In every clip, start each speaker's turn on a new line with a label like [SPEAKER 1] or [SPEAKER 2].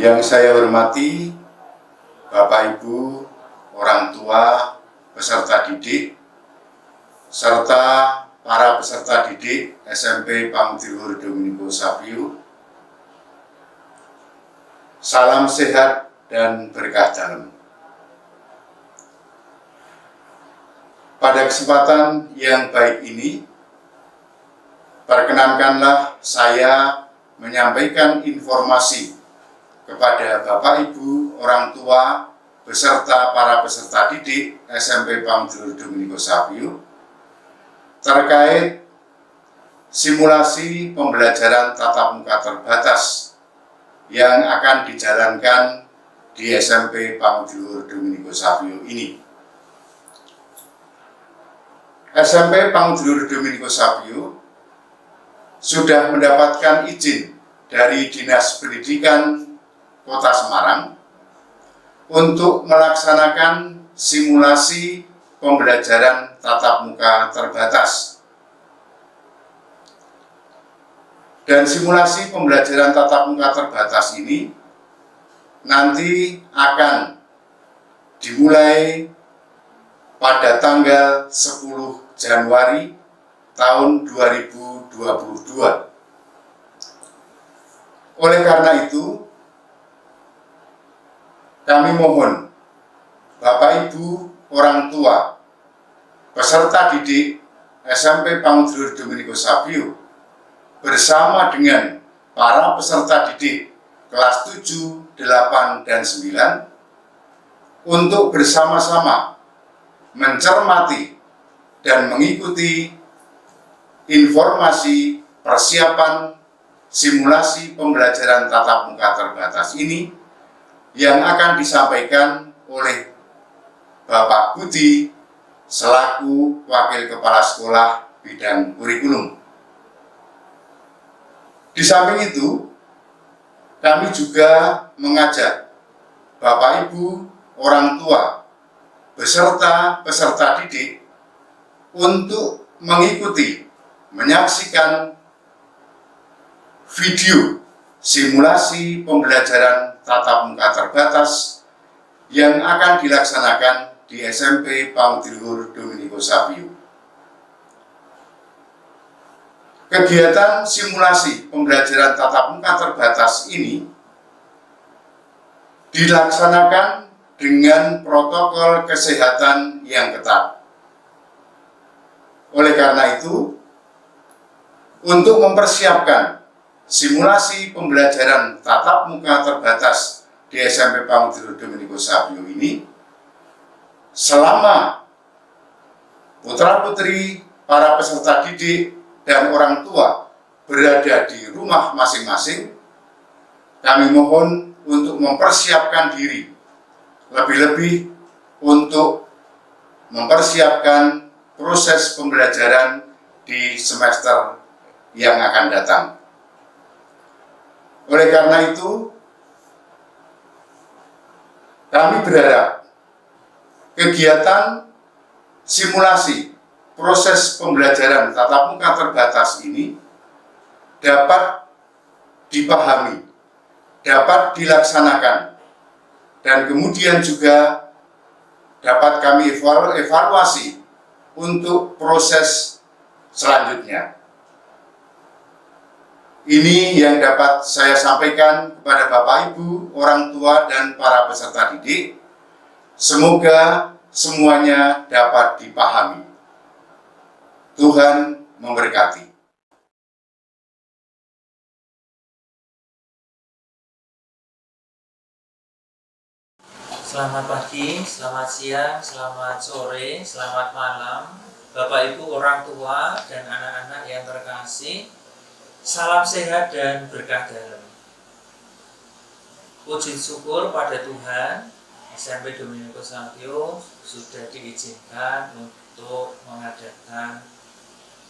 [SPEAKER 1] Yang saya hormati Bapak Ibu, orang tua, peserta didik, serta para peserta didik SMP Pangudluhur Dominikus Sapio. Salam sehat dan berkah dalam. Pada kesempatan yang baik ini, perkenankanlah saya menyampaikan informasi kepada Bapak Ibu, orang tua, beserta para peserta didik SMP Pangudluhur Dominikus Sapio terkait simulasi pembelajaran tatap muka terbatas yang akan dijalankan di SMP Pangudluhur Dominikus Sapio ini. SMP Pangudluhur Dominikus Sapio sudah mendapatkan izin dari Dinas Pendidikan Kota Semarang untuk melaksanakan simulasi pembelajaran tatap muka terbatas. Dan simulasi pembelajaran tatap muka terbatas ini nanti akan dimulai pada tanggal 10 Januari tahun 2022. Oleh karena itu, kami mohon Bapak Ibu, orang tua, peserta didik SMP Pangudluhur Dominikus Sapio bersama dengan para peserta didik kelas 7, 8, dan 9 untuk bersama-sama mencermati dan mengikuti informasi persiapan simulasi pembelajaran tatap muka terbatas ini yang akan disampaikan oleh Bapak Budi selaku Wakil Kepala Sekolah Bidang Kurikulum. Di samping itu, kami juga mengajak Bapak Ibu, orang tua, beserta peserta didik untuk mengikuti, menyaksikan video simulasi pembelajaran tatap muka terbatas yang akan dilaksanakan di SMP Pangudluhur Dominikus Sapio. Kegiatan simulasi pembelajaran tatap muka terbatas ini dilaksanakan dengan protokol kesehatan yang ketat. Oleh karena itu, untuk mempersiapkan simulasi pembelajaran tatap muka terbatas di SMP Pangudluhur Dominikus Sapio ini, selama putra-putri, para peserta didik, dan orang tua berada di rumah masing-masing, kami mohon untuk mempersiapkan diri, lebih-lebih untuk mempersiapkan proses pembelajaran di semester yang akan datang. Oleh karena itu, kami berharap kegiatan simulasi proses pembelajaran tatap muka terbatas ini dapat dipahami, dapat dilaksanakan, dan kemudian juga dapat kami evaluasi untuk proses selanjutnya. Ini yang dapat saya sampaikan kepada Bapak Ibu, orang tua, dan para peserta didik. Semoga semuanya dapat dipahami. Tuhan memberkati.
[SPEAKER 2] Selamat pagi, selamat siang, selamat sore, selamat malam, Bapak Ibu, orang tua, dan anak-anak yang terkasih. Salam sehat dan berkah dalam. Puji syukur pada Tuhan, SMP Dominikus Sapio sudah diizinkan untuk mengadakan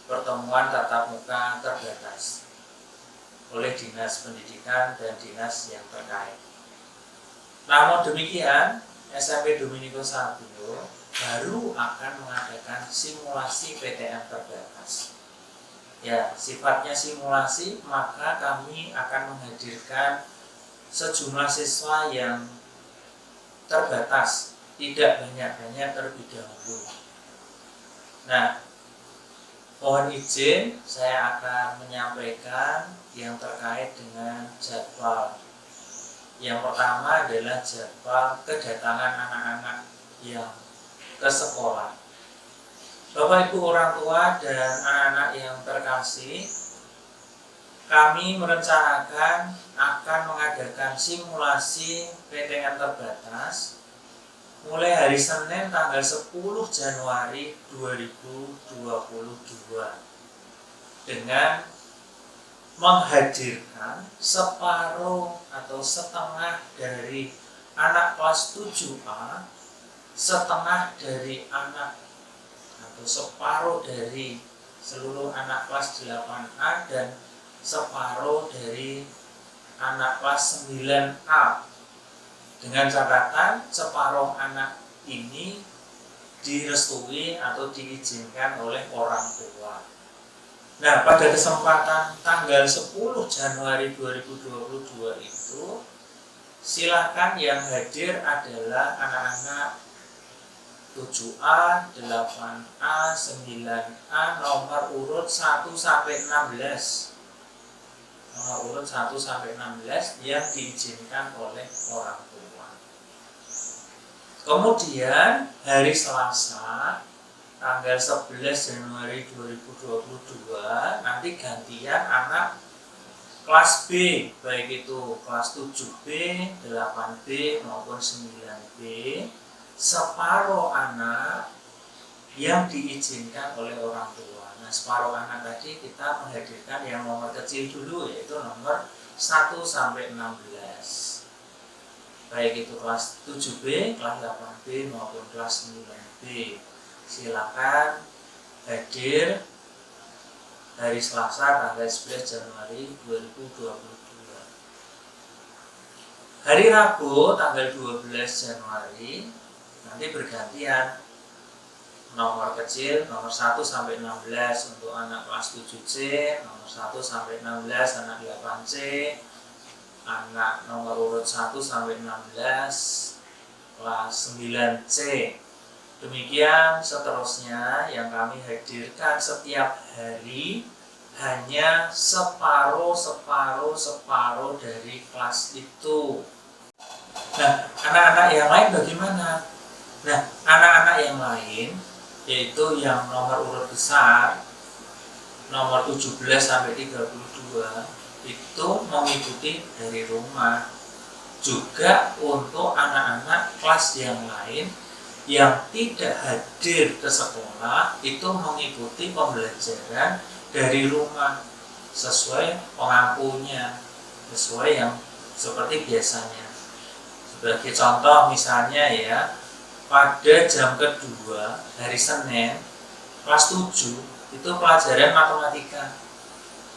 [SPEAKER 2] pertemuan tatap muka terbatas oleh Dinas Pendidikan dan Dinas yang terkait. Namun demikian, SMP Dominikus Sapio baru akan mengadakan simulasi PTM terbatas. Ya, sifatnya simulasi, maka kami akan menghadirkan sejumlah siswa yang terbatas, tidak banyak-banyak terlebih dahulu. Nah, mohon izin saya akan menyampaikan yang terkait dengan jadwal. Yang pertama adalah jadwal kedatangan anak-anak yang ke sekolah. Bapak Ibu orang tua dan anak-anak yang terkasih, kami merencanakan akan mengadakan simulasi PTN terbatas mulai hari Senin tanggal 10 Januari 2022 dengan menghadirkan separuh atau setengah dari anak kelas 7A, setengah dari anak atau separuh dari seluruh anak kelas 8A dan separuh dari anak kelas 9A, dengan catatan separuh anak ini direstui atau diizinkan oleh orang tua. Nah, pada kesempatan tanggal 10 Januari 2022 itu, silakan yang hadir adalah anak-anak 7A, 8A, 9A, nomor urut 1 sampai 16. Nomor urut 1 sampai 16 yang diizinkan oleh orang tua. Kemudian hari Selasa tanggal 11 Januari 2022 nanti gantian anak kelas B, baik itu kelas 7B, 8B maupun 9B, separuh anak yang diizinkan oleh orang tua. Nah, separuh anak tadi kita menghadirkan yang nomor kecil dulu, yaitu nomor 1 sampai 16. Baik itu kelas 7B, kelas 8B maupun kelas 9B. Silakan hadir hari Selasa tanggal 11 Januari 2022. Hari Rabu tanggal 12 Januari nanti bergantian nomor kecil nomor 1 sampai 16 untuk anak kelas 7C, nomor 1 sampai 16 anak 8C, anak nomor urut 1 sampai 16 kelas 9C. Demikian seterusnya yang kami hadirkan setiap hari hanya separuh dari kelas itu. Nah, anak-anak yang lain bagaimana? Nah, anak-anak yang lain yaitu yang nomor urut besar nomor 17 sampai 32 itu mengikuti dari rumah. Juga untuk anak-anak kelas yang lain yang tidak hadir ke sekolah itu mengikuti pembelajaran dari rumah sesuai pengampunya, sesuai yang seperti biasanya. Sebagai contoh misalnya ya, pada jam kedua hari Senin kelas 7 itu pelajaran matematika.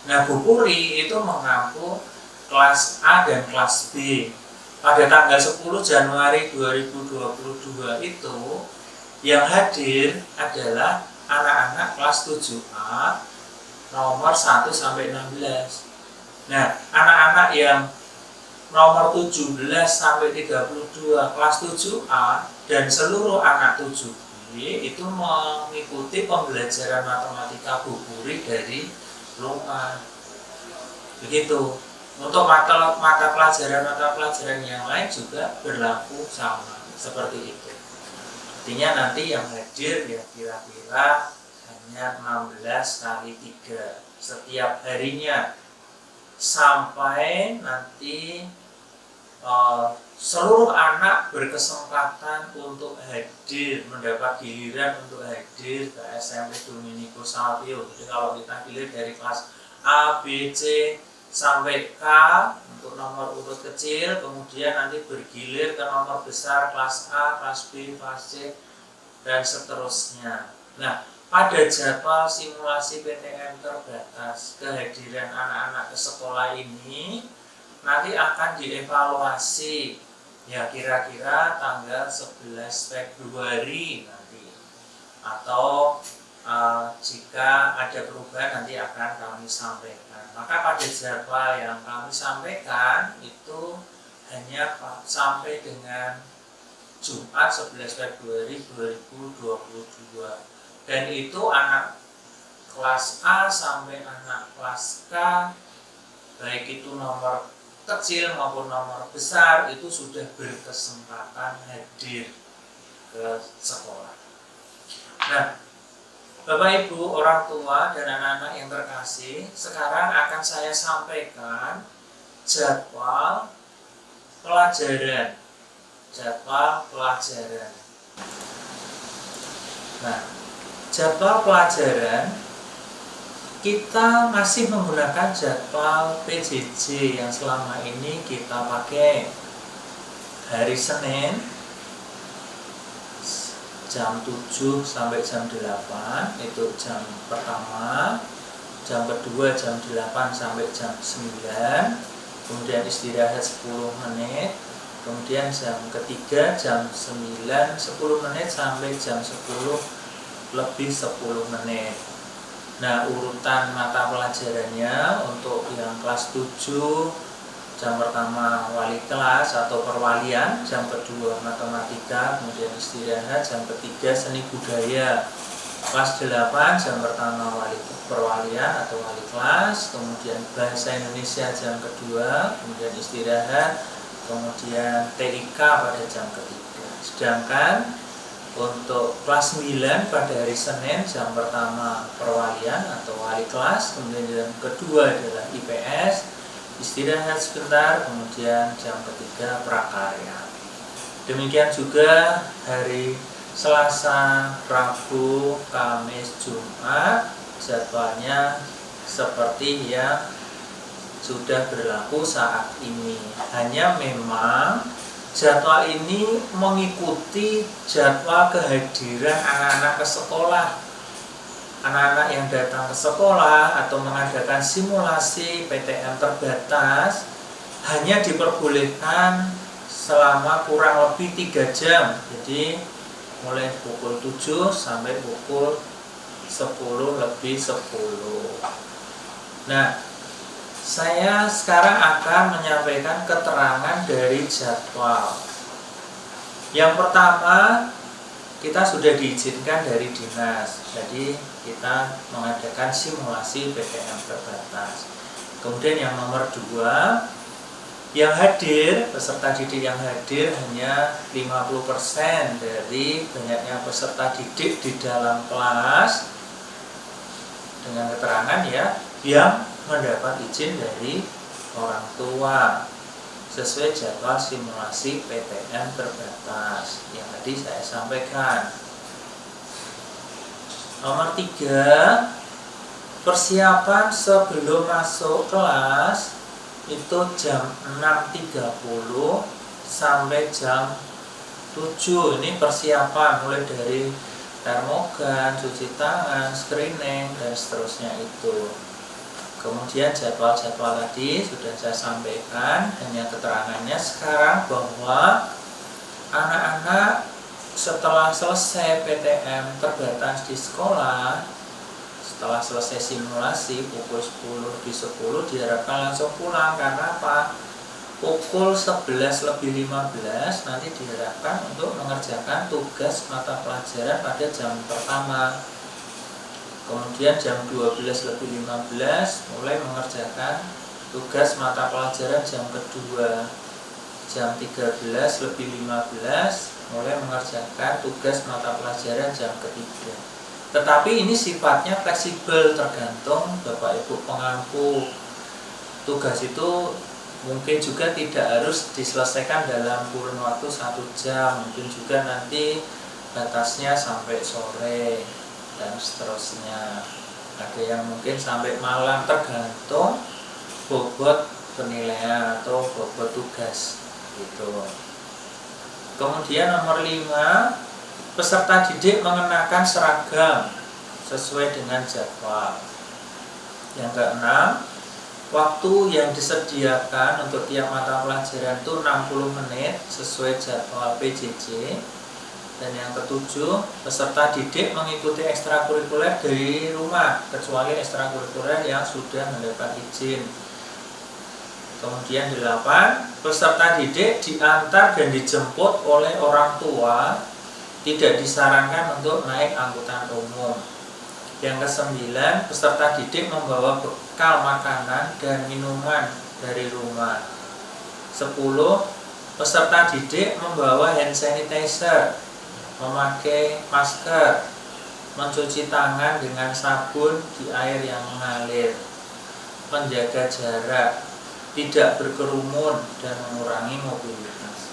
[SPEAKER 2] Nah, Bu Puri itu mengampu kelas A dan kelas B. Pada tanggal 10 Januari 2022 itu yang hadir adalah anak-anak kelas 7A nomor 1 sampai 16. Nah, anak-anak yang nomor 17 sampai 32 kelas 7A dan seluruh anak 7B itu mengikuti pembelajaran matematika Bu Puri dari rumah. Begitu. Untuk mata pelajaran yang lain juga berlaku sama seperti itu. Artinya nanti yang hadir ya kira-kira hanya 16 kali 3 setiap harinya sampai nanti seluruh anak berkesempatan untuk hadir, mendapat giliran untuk hadir ke SMP Dominico Salvio. Jadi kalau kita pilih dari kelas A, B, C sampai K untuk nomor urut kecil, kemudian nanti bergilir ke nomor besar kelas A, kelas B, kelas C, dan seterusnya. Nah, pada jadwal simulasi PTN terbatas kehadiran anak-anak ke sekolah ini nanti akan dievaluasi ya kira-kira tanggal 11 Februari nanti, atau jika ada perubahan nanti akan kami sampaikan. Maka pada jadwal yang kami sampaikan itu hanya sampai dengan Jumat 11 Februari 2022, dan itu anak kelas A sampai anak kelas K, baik itu nomor kecil maupun nomor besar, itu sudah berkesempatan hadir ke sekolah. Nah, Bapak Ibu, orang tua dan anak-anak yang terkasih, sekarang akan saya sampaikan jadwal pelajaran. Nah, jadwal pelajaran kita masih menggunakan jadwal PJJ yang selama ini kita pakai. Hari Senin jam 7 sampai jam 8 itu jam pertama, jam kedua jam 8 sampai jam 9, kemudian istirahat 10 menit, kemudian jam ketiga jam 9 10 menit sampai jam 10 lebih 10 menit. Nah, urutan mata pelajarannya untuk yang kelas 7 jam pertama wali kelas atau perwalian, jam kedua matematika, kemudian istirahat, jam ketiga seni budaya. Kelas 8 jam pertama perwalian atau wali kelas, kemudian bahasa Indonesia jam kedua, kemudian istirahat, kemudian TIK pada jam ketiga. Sedangkan untuk kelas 9 pada hari Senin jam pertama perwalian atau wali kelas, kemudian jam kedua adalah IPS, istirahat sebentar, kemudian jam ketiga prakarya. Demikian juga hari Selasa, Rabu, Kamis, Jumat, jadwalnya seperti yang sudah berlaku saat ini. Hanya memang jadwal ini mengikuti jadwal kehadiran anak-anak ke sekolah. Anak-anak yang datang ke sekolah atau mengadakan simulasi PTM terbatas hanya diperbolehkan selama kurang lebih 3 jam. Jadi mulai pukul 7 sampai pukul 10 lebih 10. Nah, saya sekarang akan menyampaikan keterangan dari jadwal. Yang pertama, kita sudah diizinkan dari dinas, jadi kita mengadakan simulasi PTM terbatas. Kemudian yang nomor 2, yang hadir, peserta didik yang hadir hanya 50% dari banyaknya peserta didik di dalam kelas, dengan keterangan ya, yang mendapat izin dari orang tua sesuai jadwal simulasi PTM terbatas yang tadi saya sampaikan. Nomor 3, persiapan sebelum masuk kelas itu jam 6.30 sampai jam 7. Ini persiapan mulai dari termogan, cuci tangan, screening, dan seterusnya itu. Kemudian jadwal-jadwal tadi sudah saya sampaikan, hanya keterangannya sekarang bahwa anak-anak setelah selesai PTM terbatas di sekolah, setelah selesai simulasi pukul 10 di 10 diharapkan langsung pulang. Karena apa? Pukul 11 lebih 15 nanti diharapkan untuk mengerjakan tugas mata pelajaran pada jam pertama. Kemudian jam 12 lebih 15 mulai mengerjakan tugas mata pelajaran jam kedua. Jam 13 lebih 15 mulai mengerjakan tugas mata pelajaran jam ketiga. Tetapi ini sifatnya fleksibel, tergantung Bapak Ibu pengampu. Tugas itu mungkin juga tidak harus diselesaikan dalam kurun waktu 1 jam. Mungkin juga nanti batasnya sampai sore dan seterusnya. Ada yang mungkin sampai malam, tergantung bobot penilaian atau bobot tugas gitu. Kemudian nomor 5, peserta didik mengenakan seragam sesuai dengan jadwal. Yang ke-6, waktu yang disediakan untuk tiap mata pelajaran itu 60 menit sesuai jadwal PJJ. Dan yang ke-7, peserta didik mengikuti ekstrakurikuler dari rumah, kecuali ekstrakurikuler yang sudah mendapat izin. Kemudian 8, peserta didik diantar dan dijemput oleh orang tua, tidak disarankan untuk naik angkutan umum. Yang ke-9, peserta didik membawa bekal makanan dan minuman dari rumah. 10, peserta didik membawa hand sanitizer, memakai masker, mencuci tangan dengan sabun di air yang mengalir, menjaga jarak, tidak berkerumun, dan mengurangi mobilitas.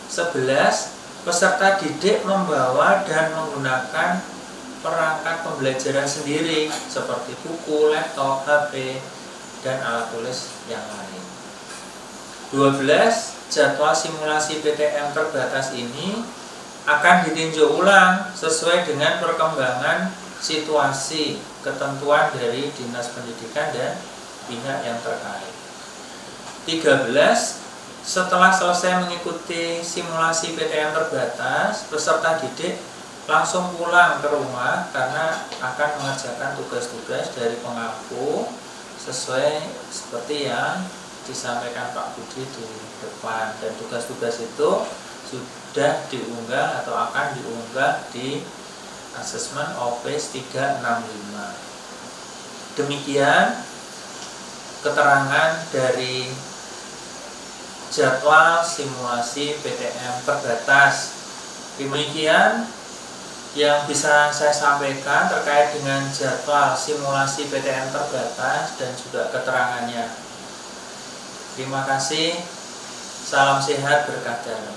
[SPEAKER 2] 11, peserta didik membawa dan menggunakan perangkat pembelajaran sendiri seperti buku, laptop, HP, dan alat tulis yang lain. 12, jadwal simulasi PTM terbatas ini akan ditinjau ulang sesuai dengan perkembangan situasi ketentuan dari Dinas Pendidikan dan pihak yang terkait. 13, setelah selesai mengikuti simulasi PTM terbatas, peserta didik langsung pulang ke rumah karena akan mengerjakan tugas-tugas dari pengampu sesuai seperti yang disampaikan Pak Budi di depan, dan tugas-tugas itu sudah diunggah atau akan diunggah di Assessment Office 365. Demikian keterangan dari jadwal simulasi PTM terbatas. Demikian yang bisa saya sampaikan terkait dengan jadwal simulasi PTM terbatas dan juga keterangannya. Terima kasih. Salam sehat, berkah dalam.